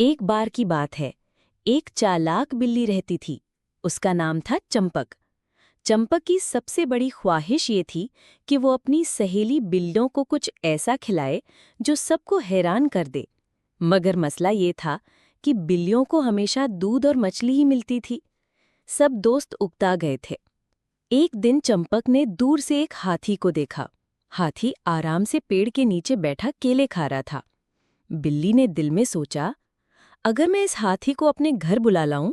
एक बार की बात है। एक चालाक बिल्ली रहती थी। उसका नाम था चंपक। चंपक की सबसे बड़ी ख्वाहिश ये थी कि वो अपनी सहेली बिल्लियों को कुछ ऐसा खिलाए जो सबको हैरान कर दे। मगर मसला ये था कि बिल्लियों को हमेशा दूध और मछली ही मिलती थी। सब दोस्त उकता गए थे। एक दिन चंपक ने दूर से एक हाथी को देखा। हाथी आराम से पेड़ के नीचे बैठा केले खा रहा था। बिल्ली ने दिल में सोचा, अगर मैं इस हाथी को अपने घर बुला लाऊं,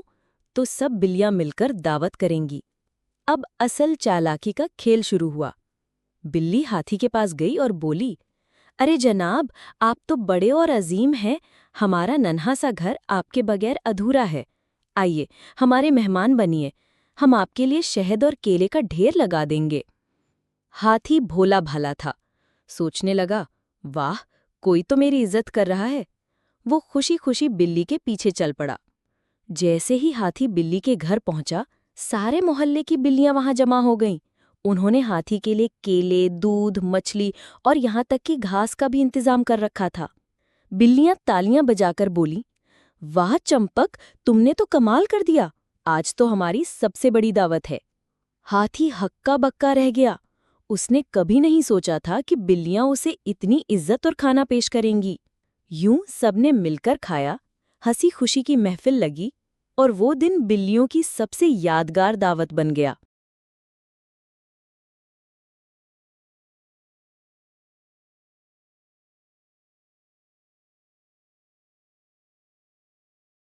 तो सब बिल्लियां मिलकर दावत करेंगी। अब असल चालाकी का खेल शुरू हुआ। बिल्ली हाथी के पास गई और बोली, अरे जनाब, आप तो बड़े और अजीम हैं। हमारा नन्हा सा घर आपके बगैर अधूरा है। आइए, हमारे मेहमान बनिए। हम आपके लिए शहद और केले का ढेर लगा देंगे। हाथी भोला भाला था। सोचने लगा, वाह, कोई तो मेरी इज्जत कर रहा है। वो खुशी खुशी बिल्ली के पीछे चल पड़ा। जैसे ही हाथी बिल्ली के घर पहुंचा, सारे मोहल्ले की बिल्लियां वहां जमा हो गईं। उन्होंने हाथी के लिए केले, दूध, मछली और यहाँ तक कि घास का भी इंतजाम कर रखा था। बिल्लियां तालियां बजाकर बोली, वाह चंपक, तुमने तो कमाल कर दिया। आज तो हमारी सबसे बड़ी दावत है। हाथी हक्का बक्का रह गया। उसने कभी नहीं सोचा था कि बिल्लियां उसे इतनी इज्जत और खाना पेश करेंगी। यूं सबने मिलकर खाया, हंसी खुशी की महफिल लगी और वो दिन बिल्लियों की सबसे यादगार दावत बन गया।